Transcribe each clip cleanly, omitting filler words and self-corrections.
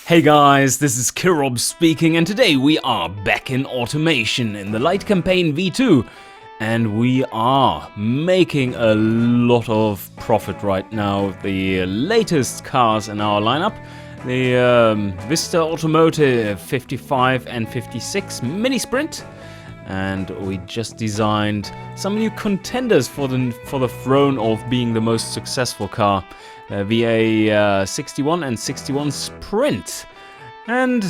Hey guys, this is Kirob speaking, and today we are back in automation in the Light Campaign V2, and we are making a lot of profit right now. The latest cars in our lineup, the Vista Automotive 55 and 56 Mini Sprint, and we just designed some new contenders for the throne of being the most successful car. VA 61 and 61 Sprint. And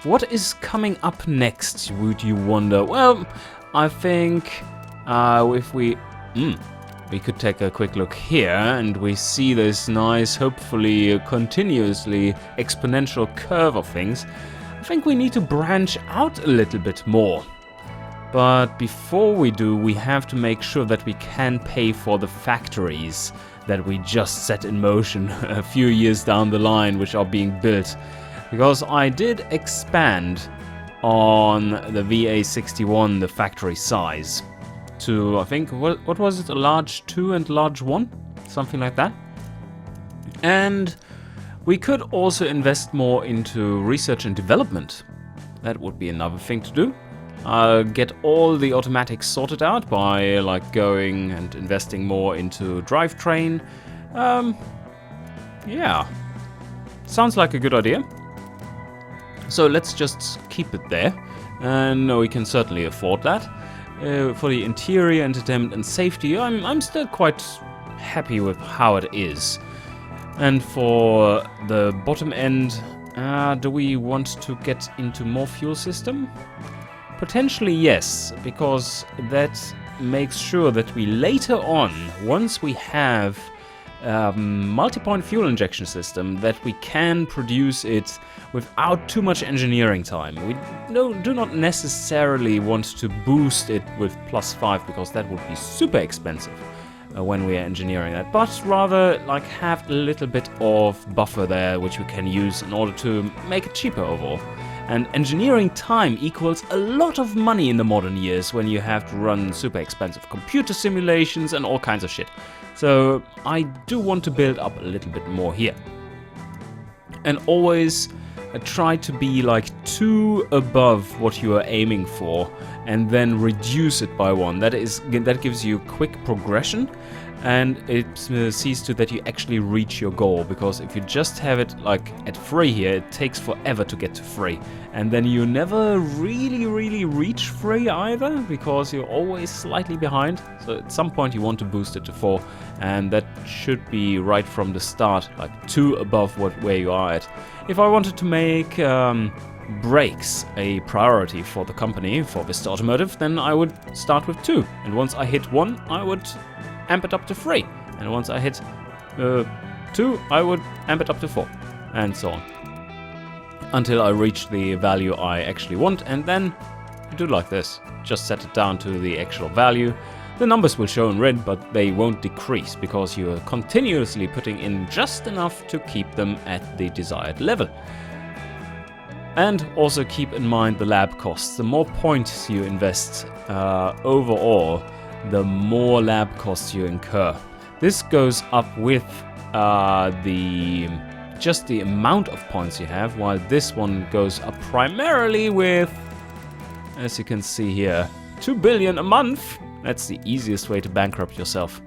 what is coming up next, would you wonder? Well, I think if we could take a quick look here and we see this nice, hopefully continuously exponential curve of things. I think we need to branch out a little bit more. But before we do, we have to make sure that we can pay for the factories that we just set in motion a few years down the line, which are being built. Because I did expand on the VA61, the factory size, to, I think, what was it, a large 2 and large 1? Something like that. And we could also invest more into research and development. That would be another thing to do. Get all the automatics sorted out by going and investing more into drivetrain. Yeah, sounds like a good idea. So let's just keep it there, and we can certainly afford that. For the interior, entertainment and safety, I'm still quite happy with how it is. And for the bottom end, do we want to get into more fuel system? Potentially yes, because that makes sure that we later on, once we have multi-point fuel injection system, that we can produce it without too much engineering time. We do not necessarily want to boost it with +5, because that would be super expensive when we are engineering that, but rather have a little bit of buffer there which we can use in order to make it cheaper overall. And engineering time equals a lot of money in the modern years when you have to run super expensive computer simulations and all kinds of shit. So I do want to build up a little bit more here. And always try to be 2 above what you are aiming for, and then reduce it by 1. That gives you quick progression, and it sees to that you actually reach your goal, because if you just have it at 3 here, it takes forever to get to 3, and then you never really reach 3 either, because you're always slightly behind. So at some point you want to boost it to 4, and that should be right from the start, 2 above where you are at. If I wanted to make brakes a priority for the company, for Vista Automotive, then I would start with 2, and once I hit 1, I would amp it up to 3, and once I hit 2, I would amp it up to 4, and so on, until I reach the value I actually want, and then I do like this. Just set it down to the actual value. The numbers will show in red, but they won't decrease, because you are continuously putting in just enough to keep them at the desired level. And also keep in mind the lab costs. The more points you invest overall, the more lab costs you incur. This goes up with just the amount of points you have, while this one goes up primarily with, as you can see here, 2 billion a month. That's the easiest way to bankrupt yourself.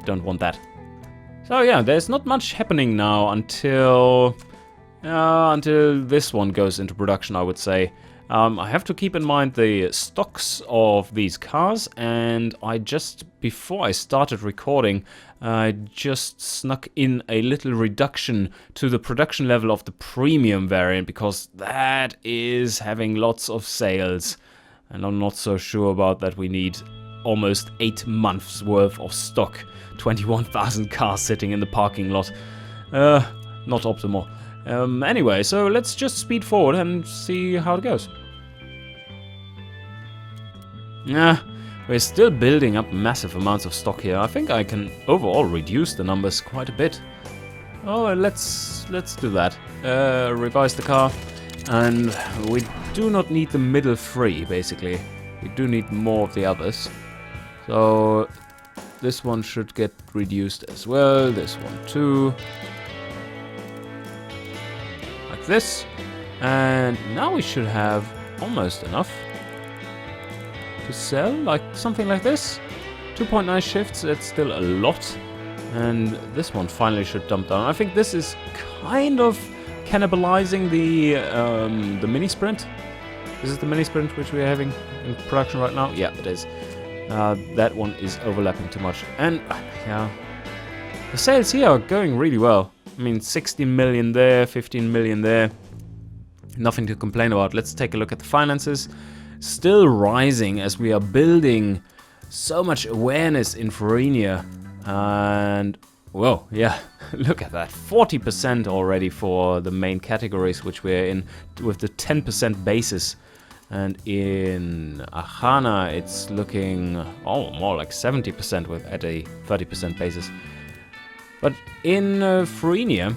Don't want that. So yeah, there's not much happening now until this one goes into production, I would say. I have to keep in mind the stocks of these cars, and before I started recording, I just snuck in a little reduction to the production level of the premium variant, because that is having lots of sales, and I'm not so sure about that. We need almost 8 months worth of stock, 21,000 cars sitting in the parking lot. Not optimal. Anyway, so let's just speed forward and see how it goes. We're still building up massive amounts of stock here. I think I can overall reduce the numbers quite a bit. Oh, let's do that. Revise the car, and we do not need the middle 3, basically. We do need more of the others. So this one should get reduced as well. This one too. like this. And now we should have almost enough to sell, like something like this. 2.9 shifts, that's still a lot. And this one finally should dump down. I think this is kind of cannibalizing the mini sprint. This is the mini sprint which we're having in production right now. Yeah, it is. That one is overlapping too much. And yeah, the sales here are going really well. I mean, 16 million there, 15 million there. Nothing to complain about. Let's take a look at the finances. Still rising as we are building so much awareness in Farenia. And, whoa, yeah, look at that. 40% already for the main categories which we're in with the 10% basis. And in Ahana, it's looking, more like 70% at a 30% basis. But in Farenia,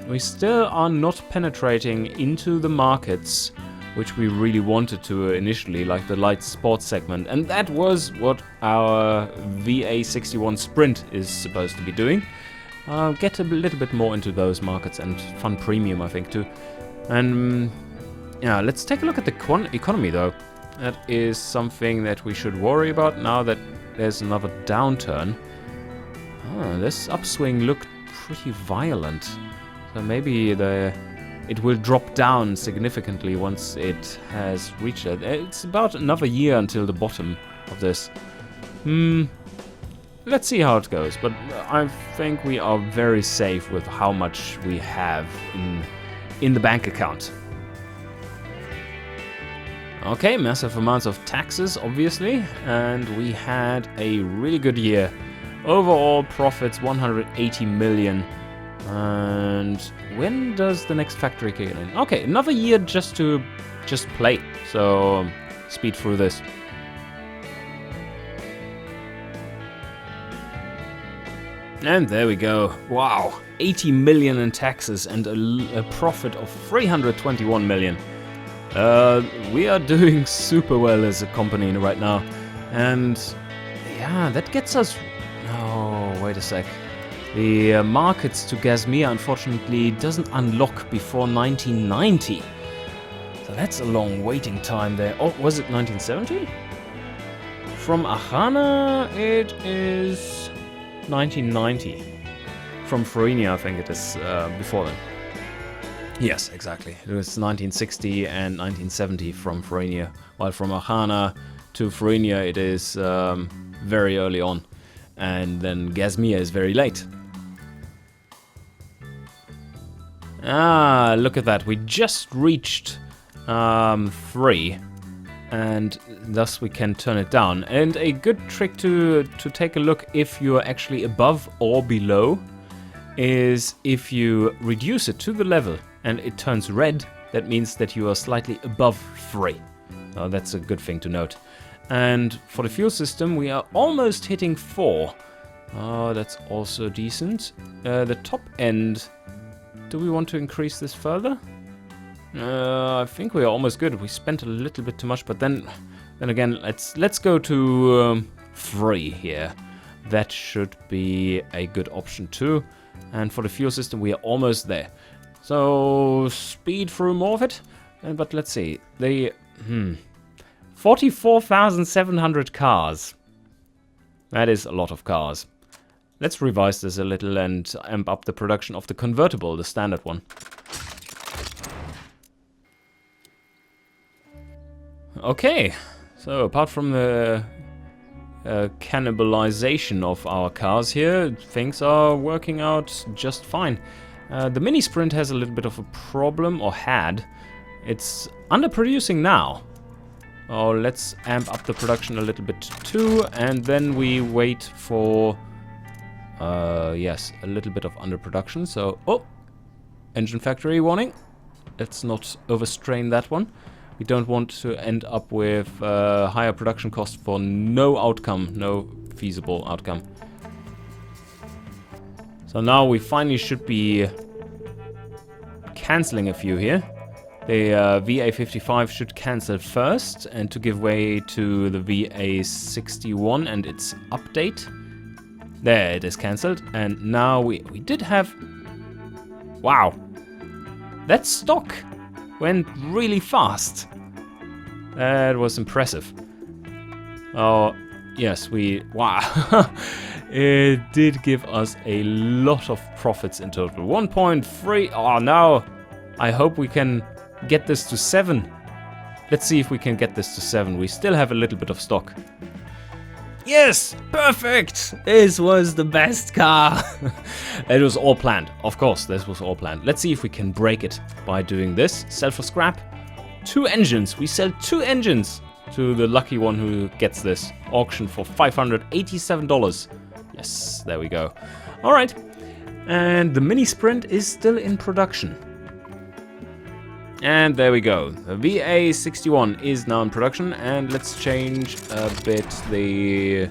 we still are not penetrating into the markets which we really wanted to initially, like the light sports segment. And that was what our VA61 Sprint is supposed to be doing. Get a little bit more into those markets and Fun Premium, I think, too. And yeah, let's take a look at the economy, though. That is something that we should worry about now that there's another downturn. This upswing looked pretty violent. So maybe it will drop down significantly once it has reached it. It's about another year until the bottom of this. Let's see how it goes. But I think we are very safe with how much we have in the bank account. Okay, massive amounts of taxes, obviously. And we had a really good year. Overall profits, 180 million. And when does the next factory kick in? Okay, another year just to play. So speed through this. And there we go. Wow, 80 million in taxes and a profit of 321 million. We are doing super well as a company right now. And yeah, that gets us... Oh, wait a sec. The markets to Gasmia, unfortunately, doesn't unlock before 1990. So that's a long waiting time there. Oh, was it 1970? From Ahana, it is 1990. From Farenia, I think it is before then. Yes, exactly. It was 1960 and 1970 from Farenia, while from Ahana to Farenia it is very early on. And then Gasmia is very late. Ah, look at that. We just reached 3. And thus we can turn it down. And a good trick to take a look if you're actually above or below is if you reduce it to the level and it turns red, that means that you are slightly above 3. That's a good thing to note. And for the fuel system, we are almost hitting 4. Oh, that's also decent. The top end, do we want to increase this further? I think we are almost good. We spent a little bit too much, but then again, let's go to 3 here. That should be a good option too. And for the fuel system, we are almost there. So speed through more of it. But let's see. 44,700 cars. That is a lot of cars. Let's revise this a little and amp up the production of the convertible, the standard one. Okay, so apart from the cannibalization of our cars here, things are working out just fine. The mini sprint has a little bit of a problem, or had. It's underproducing now. Oh, let's amp up the production a little bit too, and then we wait for, yes, a little bit of underproduction. So, oh, engine factory warning. Let's not overstrain that one. We don't want to end up with higher production costs for no outcome, no feasible outcome. So now we finally should be cancelling a few here. The VA55 should cancel first and to give way to the VA61 and its update. There, it is cancelled. And now we did have... Wow. that stock went really fast. That was impressive. Oh, yes, wow. It did give us a lot of profits in total. 1.3, oh no. I hope we can get this to 7. Let's see if we can get this to 7. We still have a little bit of stock. Yes, perfect. This was the best car. It was all planned. Of course, this was all planned. Let's see if we can break it by doing this. Sell for scrap. 2 engines. We sell 2 engines to the lucky one who gets this. Auction for $587. Yes, there we go. All right. And the mini sprint is still in production. And there we go. The VA61 is now in production, and let's change a bit the...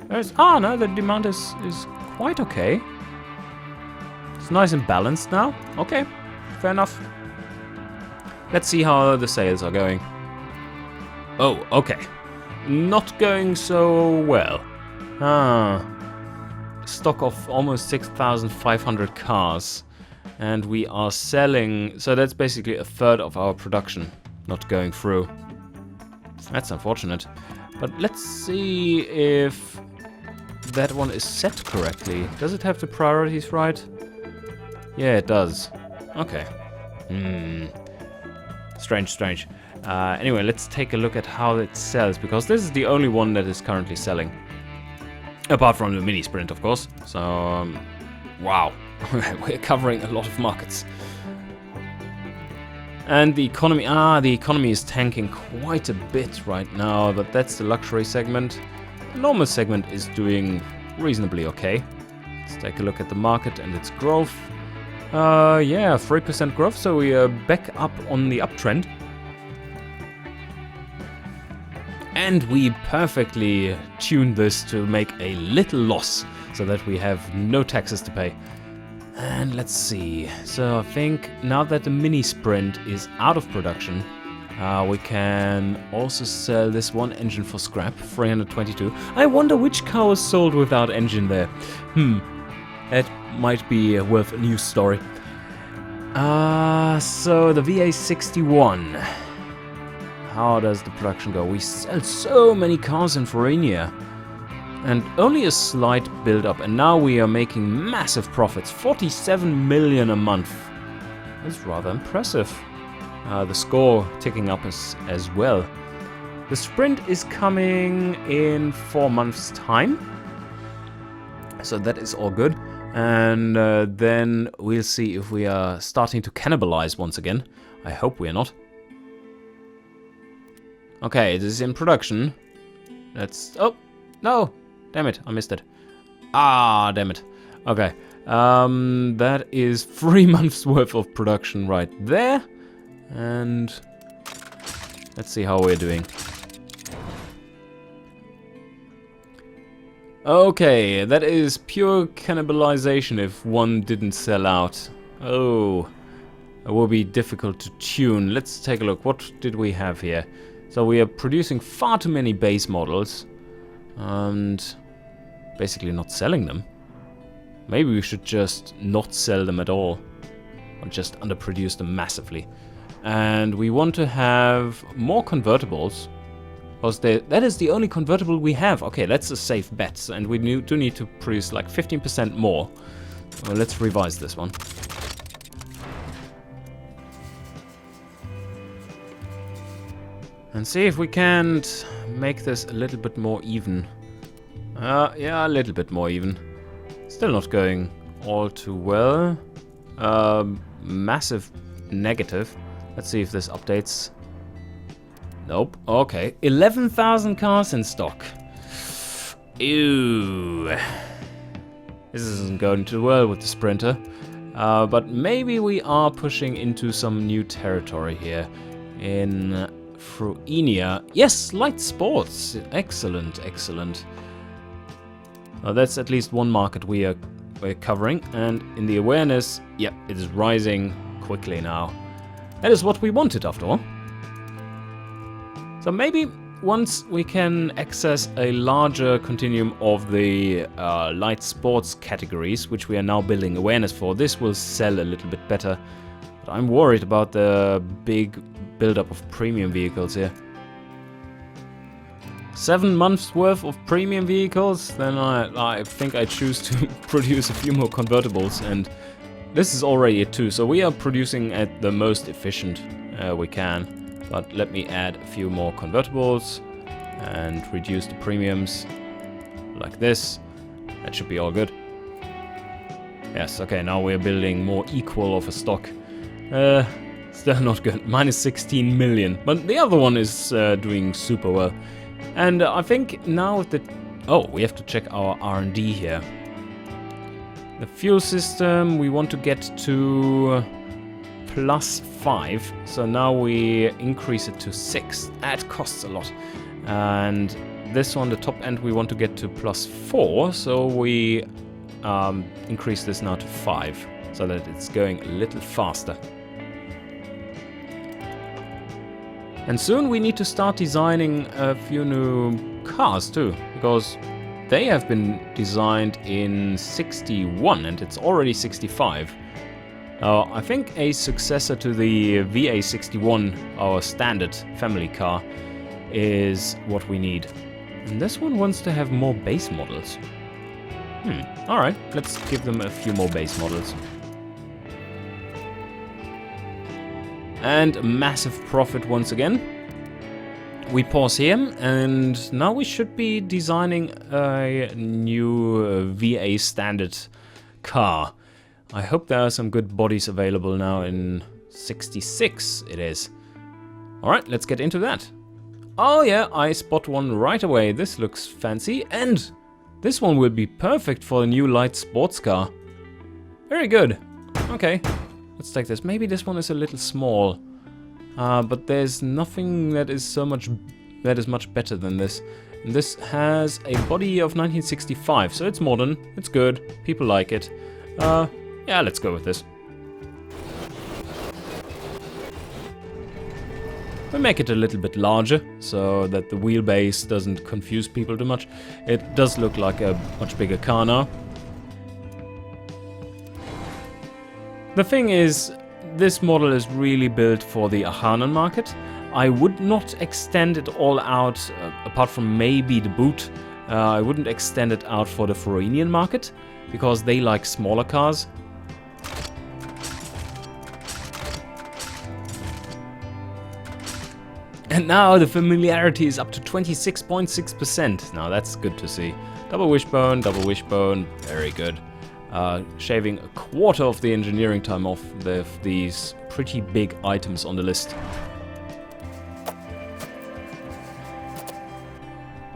no, the demand is quite okay. It's nice and balanced now. Okay, fair enough. Let's see how the sales are going. Oh, okay. Not going so well. Stock of almost 6,500 cars. And we are selling, so that's basically a third of our production not going through. That's unfortunate. But let's see if that one is set correctly. Does it have the priorities right? Yeah, it does. Okay. Strange. Anyway, let's take a look at how it sells, because this is the only one that is currently selling. Apart from the mini sprint, of course. So, wow. We're covering a lot of markets. And the economy is tanking quite a bit right now, but that's the luxury segment. The normal segment is doing reasonably okay. Let's take a look at the market and its growth. Yeah, 3% growth, so we are back up on the uptrend. And we perfectly tuned this to make a little loss, so that we have no taxes to pay. And let's see, so I think now that the mini sprint is out of production, we can also sell this one engine for scrap, 322. I wonder which car was sold without engine there. That might be worth a news story. So the VA61. How does the production go? We sell so many cars in Florinia. And only a slight build-up, and now we are making massive profits. 47 million a month. That's rather impressive. The score ticking up as well. The sprint is coming in 4 months' time. So that is all good. And then we'll see if we are starting to cannibalize once again. I hope we are not. Okay, this is in production. Let's... Oh, no! Damn it, I missed it. Damn it. Okay. That is 3 months worth of production right there. And let's see how we're doing. Okay, that is pure cannibalization if one didn't sell out. Oh, it will be difficult to tune. Let's take a look. What did we have here? So we are producing far too many base models. And basically not selling them. Maybe we should just not sell them at all, or just underproduce them massively. And we want to have more convertibles, because that is the only convertible we have. Okay, that's a safe bet, and we do need to produce like 15% more. Well, let's revise this one. And see if we can't make this a little bit more even. Yeah, a little bit more even. Still not going all too well. Massive negative. Let's see if this updates. Nope. Okay. 11,000 cars in stock. Ew. This isn't going too well with the Sprinter. But maybe we are pushing into some new territory here. In Fruinia. Yes, light sports. Excellent, excellent. That's at least one market we're covering, and in the awareness, yep, it is rising quickly now. That is what we wanted after all. So maybe once we can access a larger continuum of the light sports categories, which we are now building awareness for, this will sell a little bit better. But I'm worried about the big buildup of premium vehicles here. 7 months worth of premium vehicles, then I think I choose to produce a few more convertibles, and this is already a 2, so we are producing at the most efficient we can. But let me add a few more convertibles and reduce the premiums like this. That should be all good. Yes, okay, now we're building more equal of a stock. Still not good, minus 16 million, but the other one is doing super well. And I think now that... Oh, we have to check our R&D here. The fuel system, we want to get to +5. So now we increase it to 6. That costs a lot. And this one, the top end, we want to get to +4. So we increase this now to 5. So that it's going a little faster. And soon we need to start designing a few new cars too, because they have been designed in 61 and it's already 65. I think a successor to the VA61, our standard family car, is what we need. And this one wants to have more base models. Alright, let's give them a few more base models. And a massive profit once again. We pause here, and now we should be designing a new VA standard car. I hope there are some good bodies available now in 66 it is. Alright, let's get into that. Oh yeah, I spot one right away. This looks fancy, and this one will be perfect for a new light sports car. Very good. Okay. Let's take this. Maybe this one is a little small, but there's nothing that is much better than this. And this has a body of 1965, so it's modern, it's good, people like it. Yeah, let's go with this. We make it a little bit larger, so that the wheelbase doesn't confuse people too much. It does look like a much bigger car now. The thing is, this model is really built for the Ahanan market. I would not extend it all out, apart from maybe the boot. I wouldn't extend it out for the Florinian market, because they like smaller cars. And now the familiarity is up to 26.6%. Now that's good to see. Double wishbone, very good. Shaving a quarter of the engineering time off these pretty big items on the list.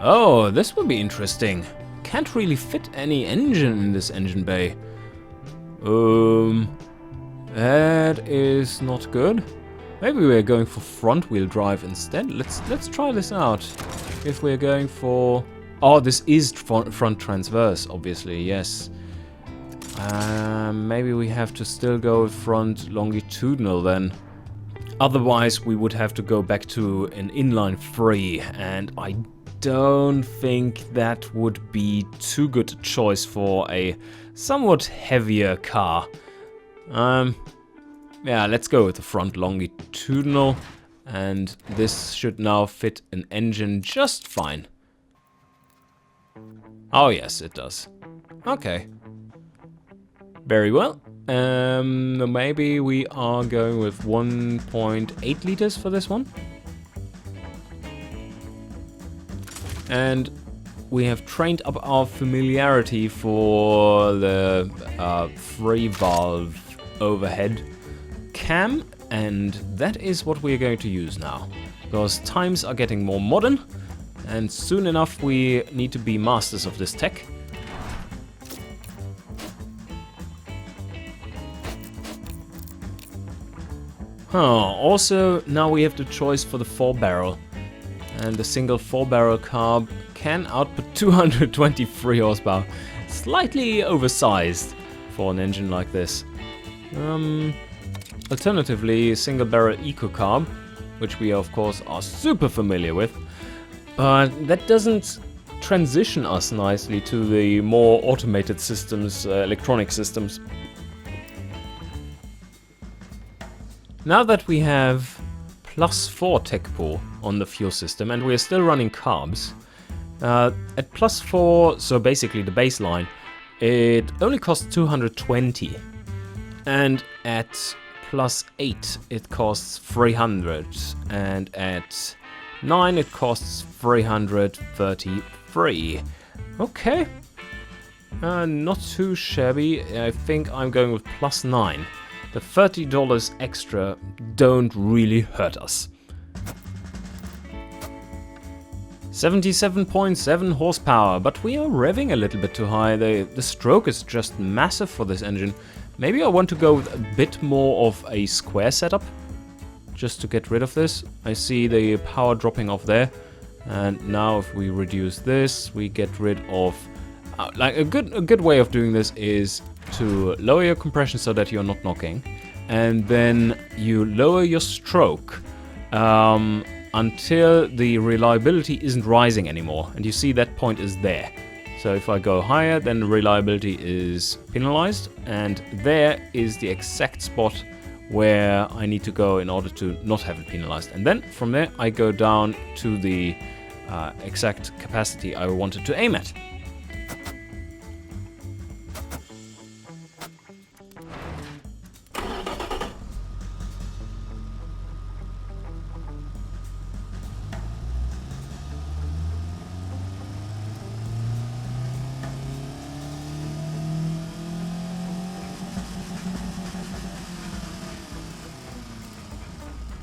Oh, this will be interesting. Can't really fit any engine in this engine bay. That is not good. Maybe we're going for front wheel drive instead. Let's try this out. If we're going for... Oh, this is front transverse, obviously, yes. Maybe we have to still go with front longitudinal then. Otherwise, we would have to go back to an inline 3, and I don't think that would be too good a choice for a somewhat heavier car. Yeah, let's go with the front longitudinal, and this should now fit an engine just fine. Oh yes, it does. Okay. Very well. Maybe we are going with 1.8 liters for this one. And we have trained up our familiarity for the 3-valve overhead cam, and that is what we're going to use now. Because times are getting more modern, and soon enough we need to be masters of this tech. Also, now we have the choice for the 4-barrel. And the single 4-barrel carb can output 223 horsepower. Slightly oversized for an engine like this. Alternatively, single barrel eco carb, which we of course are super familiar with. But that doesn't transition us nicely to the more automated systems, electronic systems. Now that we have +4 tech pool on the fuel system and we're still running carbs, at +4, so basically the baseline, it only costs 220. And at +8 it costs 300. And at 9 it costs 333. Okay. Not too shabby. I think I'm going with +9. The $30 extra don't really hurt us. 77.7 horsepower, but we are revving a little bit too high. The stroke is just massive for this engine. Maybe I want to go with a bit more of a square setup, just to get rid of this. I see the power dropping off there. And now if we reduce this, we get rid of... like a good way of doing this is to lower your compression so that you're not knocking. And then you lower your stroke until the reliability isn't rising anymore. And you see that point is there. So if I go higher, then the reliability is penalized. And there is the exact spot where I need to go in order to not have it penalized. And then from there, I go down to the exact capacity I wanted to aim at.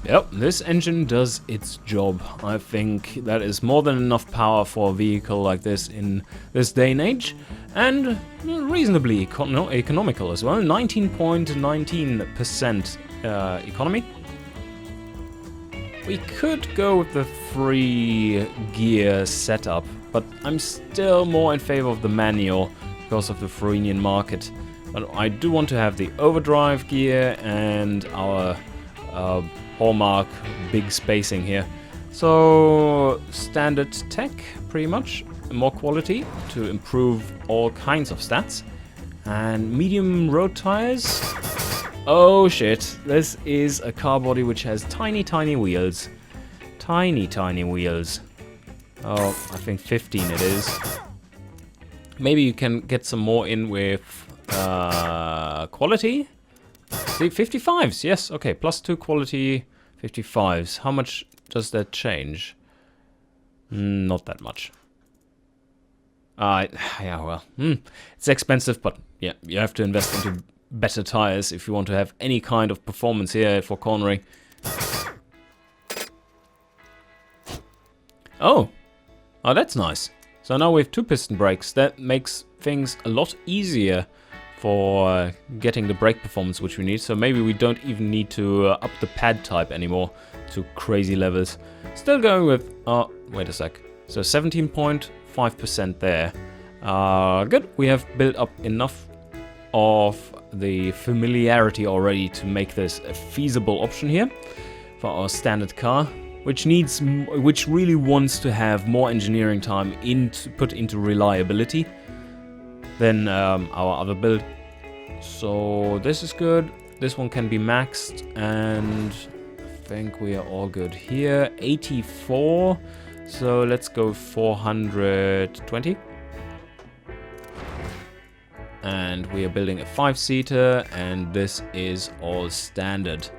Yep, this engine does its job. I think that is more than enough power for a vehicle like this in this day and age, and reasonably economical as well. 19.19% economy. We could go with the 3-gear setup, but I'm still more in favor of the manual because of the Floridian market. But I do want to have the overdrive gear and our hallmark big spacing here. So standard tech, pretty much. More quality to improve all kinds of stats. And medium road tires. Oh shit, this is a car body which has tiny wheels. Tiny wheels. Oh, I think 15 it is. Maybe you can get some more in with quality. See, 55s, yes, okay, +2 quality, 55s. How much does that change? Not that much. Yeah, well, it's expensive, but yeah, you have to invest into better tires if you want to have any kind of performance here for cornering. Oh, that's nice. So now we have 2 piston brakes. That makes things a lot easier for getting the brake performance which we need. So maybe we don't even need to up the pad type anymore to crazy levels. Still going with, wait a sec. So 17.5% there. Good, we have built up enough of the familiarity already to make this a feasible option here for our standard car, which really wants to have more engineering time put into reliability than our other build. So this is good. This one can be maxed, and I think we are all good here. 84. So let's go 420. And we are building a 5-seater, and this is all standard.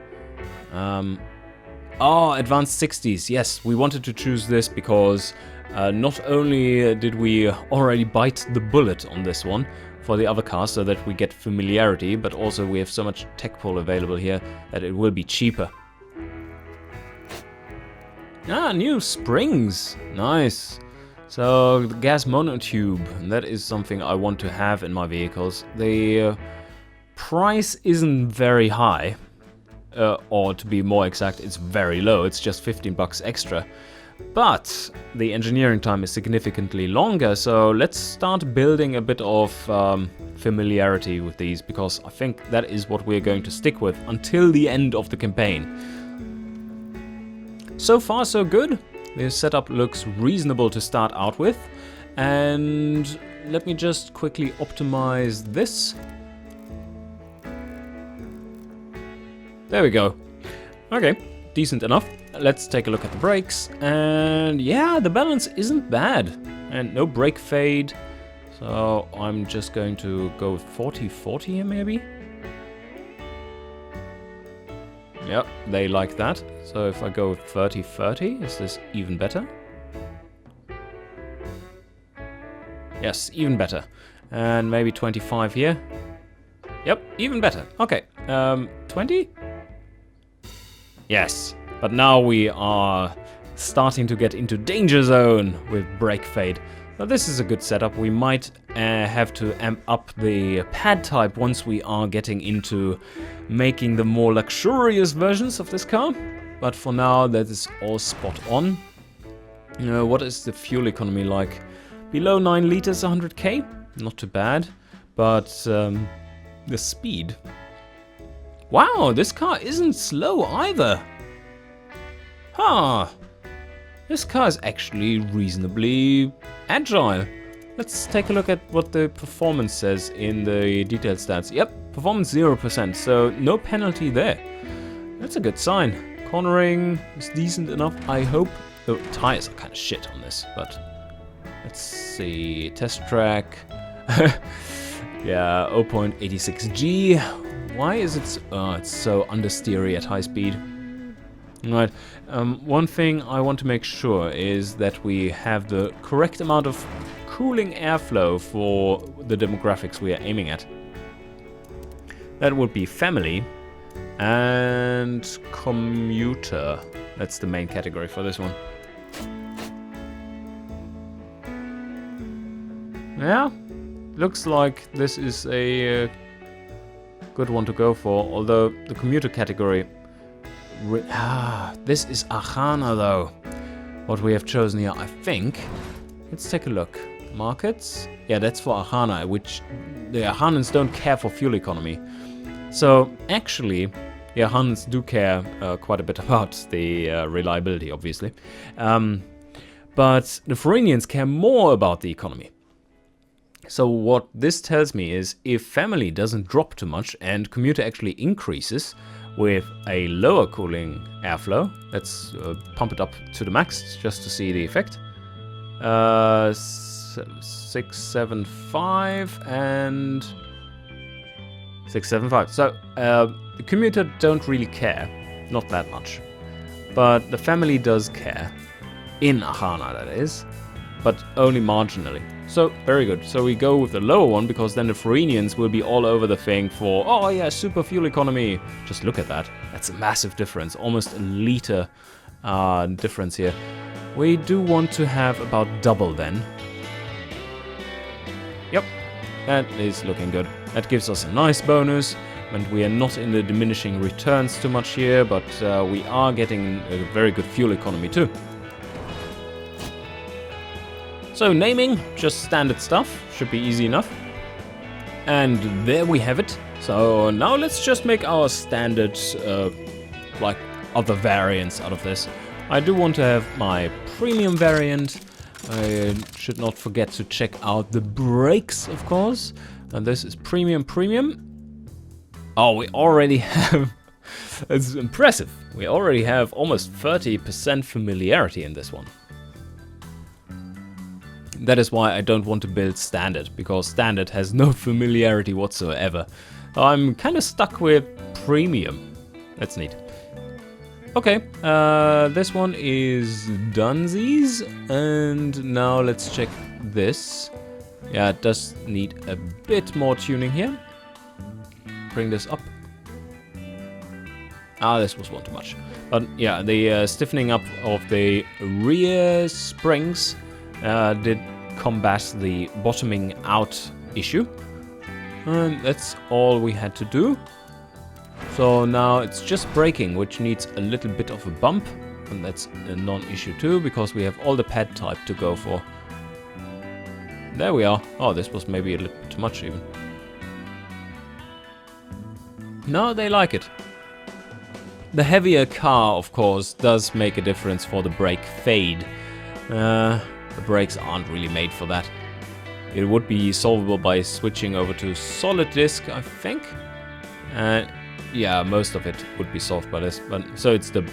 Advanced 60s. Yes, we wanted to choose this because not only did we already bite the bullet on this one for the other cars so that we get familiarity, but also we have so much tech pool available here that it will be cheaper. New springs. Nice. So the gas monotube, that is something I want to have in my vehicles. The price isn't very high, or to be more exact, it's very low. It's just 15 bucks extra. But the engineering time is significantly longer, so let's start building a bit of familiarity with these, because I think that is what we're going to stick with until the end of the campaign. So far, so good. The setup looks reasonable to start out with. And let me just quickly optimize this. There we go. Okay, decent enough. Let's take a look at the brakes. And yeah, the balance isn't bad. And no brake fade. So I'm just going to go with 40-40 here maybe. Yep, they like that. So if I go with 30-30, is this even better? Yes, even better. And maybe 25 here. Yep, even better. Okay, 20? Yes, but now we are starting to get into danger zone with brake fade. Now this is a good setup. We might have to amp up the pad type once we are getting into making the more luxurious versions of this car. But for now, that is all spot on. What is the fuel economy like? Below 9 liters, 100k? Not too bad. But the speed. Wow, this car isn't slow either. Huh. This car is actually reasonably agile. Let's take a look at what the performance says in the detailed stats. Yep, performance 0%, so no penalty there. That's a good sign. Cornering is decent enough, I hope. The tires are kind of shit on this, but let's see. Test track. Yeah, 0.86G. Why is it? It's so understeery at high speed. Right. One thing I want to make sure is that we have the correct amount of cooling airflow for the demographics we are aiming at. That would be family and commuter. That's the main category for this one. Yeah, looks like this is a good one to go for, although the commuter category... this is Ahana though, what we have chosen here, I think. Let's take a look. Markets? Yeah, that's for Ahana, which the Ahanans don't care for fuel economy. So actually, the Ahanans do care quite a bit about the reliability, obviously. But the Florinians care more about the economy. So what this tells me is if family doesn't drop too much and commuter actually increases with a lower cooling airflow, let's pump it up to the max just to see the effect. 675 and 675. So the commuter don't really care, not that much. But the family does care, in Ahana that is, but only marginally. So, very good. So we go with the lower one, because then the Florinians will be all over the thing for, oh yeah, super fuel economy. Just look at that. That's a massive difference. Almost a liter difference here. We do want to have about double then. Yep, that is looking good. That gives us a nice bonus. And we are not in the diminishing returns too much here, but we are getting a very good fuel economy too. So naming, just standard stuff, should be easy enough. And there we have it. So now let's just make our standard, like, other variants out of this. I do want to have my premium variant. I should not forget to check out the brakes, of course. And this is premium. Oh, we already have... It's impressive. We already have almost 30% familiarity in this one. That is why I don't want to build standard, because standard has no familiarity whatsoever. I'm kind of stuck with premium. That's neat. Okay, this one is Dunsies, and now let's check this. Yeah, it does need a bit more tuning here. Bring this up. This was one too much. But yeah, the stiffening up of the rear springs did combat the bottoming out issue. And that's all we had to do. So now it's just braking, which needs a little bit of a bump. And that's a non-issue too, because we have all the pad type to go for. There we are. Oh, this was maybe a little bit too much even. No, they like it. The heavier car, of course, does make a difference for the brake fade. The brakes aren't really made for that. It would be solvable by switching over to solid disc, I think. yeah, most of it would be solved by this. But so it's the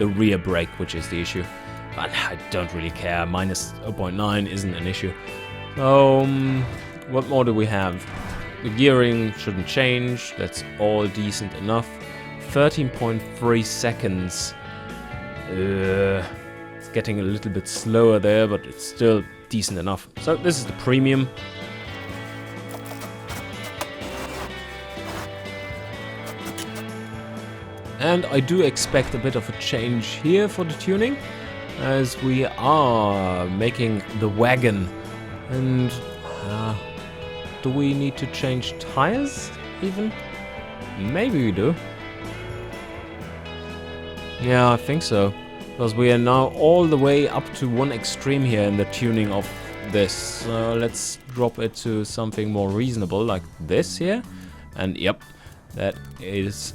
rear brake which is the issue. But I don't really care. Minus 0.9 isn't an issue. So what more do we have? The gearing shouldn't change. That's all decent enough. 13.3 seconds. It's getting a little bit slower there, but it's still decent enough. So this is the premium. And I do expect a bit of a change here for the tuning, as we are making the wagon. And do we need to change tires even? Maybe we do. Yeah, I think so. Because we are now all the way up to one extreme here in the tuning of this. So let's drop it to something more reasonable like this here. And yep, that is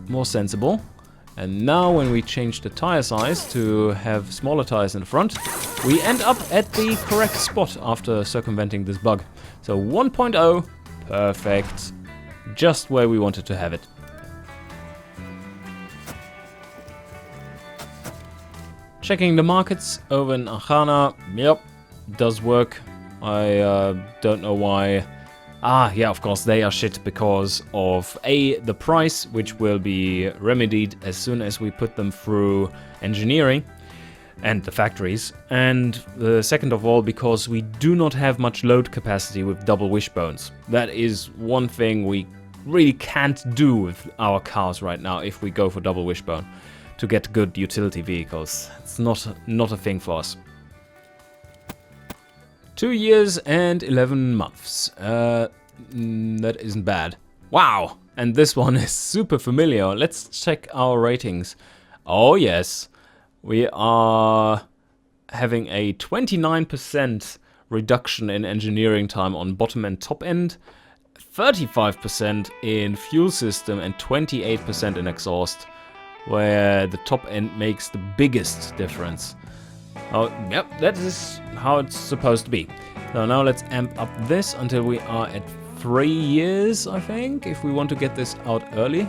more sensible. And now when we change the tire size to have smaller tires in the front, we end up at the correct spot after circumventing this bug. So 1.0, perfect, just where we wanted to have it. Checking the markets over in Achana, yep, does work. I don't know why. Yeah, of course, they are shit because of the price, which will be remedied as soon as we put them through engineering and the factories. And second of all, because we do not have much load capacity with double wishbones. That is one thing we really can't do with our cars right now if we go for double wishbone to get good utility vehicles. It's not a thing for us. 2 years and 11 months. That isn't bad. Wow! And this one is super familiar. Let's check our ratings. Oh yes, we are having a 29% reduction in engineering time on bottom and top end, 35% in fuel system, and 28% in exhaust, where the top end makes the biggest difference. Oh, yep, that is how it's supposed to be. So now let's amp up this until we are at 3 years, I think, if we want to get this out early.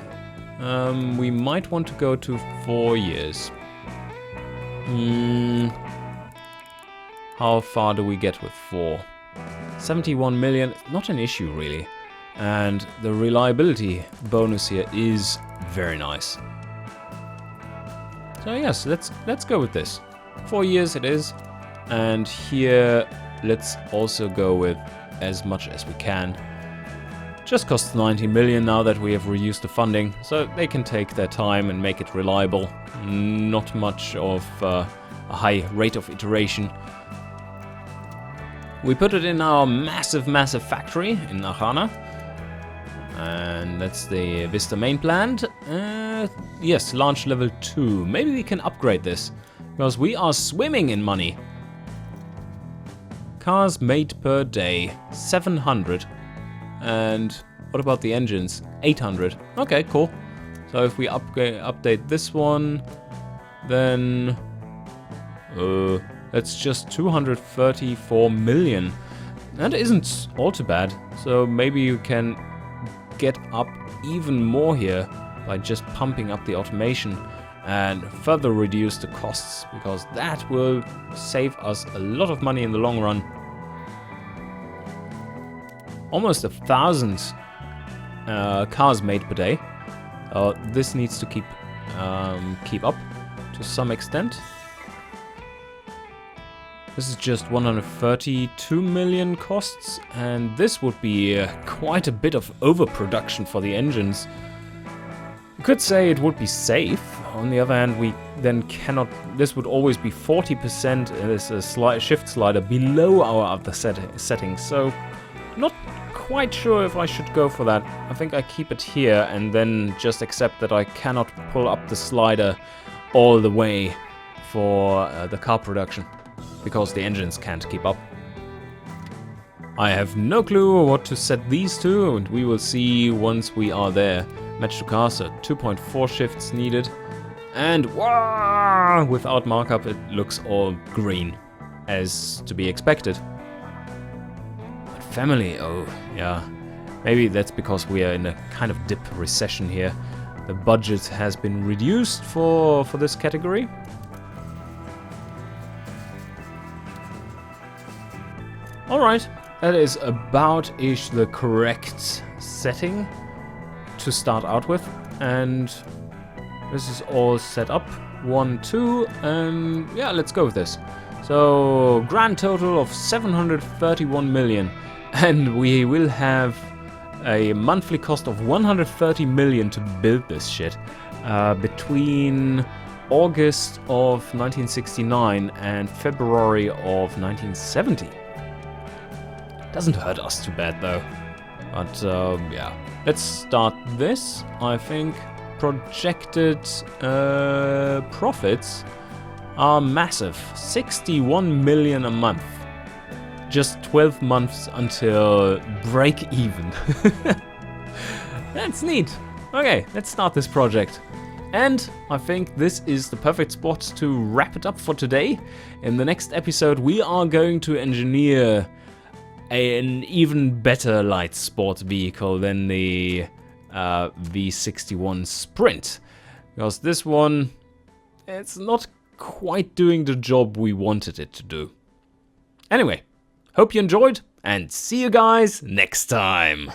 We might want to go to 4 years. How far do we get with 4? 71 million, not an issue really. And the reliability bonus here is very nice. So yes, let's go with this. 4 years it is. And here, let's also go with as much as we can. Just costs 90 million now that we have reduced the funding, so they can take their time and make it reliable. Not much of a high rate of iteration. We put it in our massive factory in Achana. And that's the Vista main plant. Yes, launch level 2. Maybe we can upgrade this, because we are swimming in money. Cars made per day, 700. And what about the engines? 800. Okay, cool. So if we update this one, then that's just 234 million. That isn't all too bad. So maybe you can get up even more here by just pumping up the automation and further reduce the costs, because that will save us a lot of money in the long run. Almost 1,000 cars made per day. This needs to keep up to some extent. This is just 132 million costs, and this would be quite a bit of overproduction for the engines. You could say it would be safe. On the other hand, we then cannot. This would always be 40% as a shift slider below our other settings. So, not quite sure if I should go for that. I think I keep it here and then just accept that I cannot pull up the slider all the way for the car production, because the engines can't keep up. I have no clue what to set these to, and we will see once we are there. Match to car, so 2.4 shifts needed. And wow, without markup it looks all green, as to be expected. But family, oh yeah. Maybe that's because we are in a kind of dip recession here. The budget has been reduced for this category. Alright, that is about-ish the correct setting to start out with. And this is all set up. 1, 2, and yeah, let's go with this. So, grand total of 731 million. And we will have a monthly cost of 130 million to build this shit between August of 1969 and February of 1970. Doesn't hurt us too bad though. But yeah, let's start this. I think projected profits are massive. 61 million a month. Just 12 months until break even. That's neat. Okay, let's start this project. And I think this is the perfect spot to wrap it up for today. In the next episode, we are going to engineer an even better light sport vehicle than the V61 Sprint. Because this one, it's not quite doing the job we wanted it to do. Anyway, hope you enjoyed, and see you guys next time!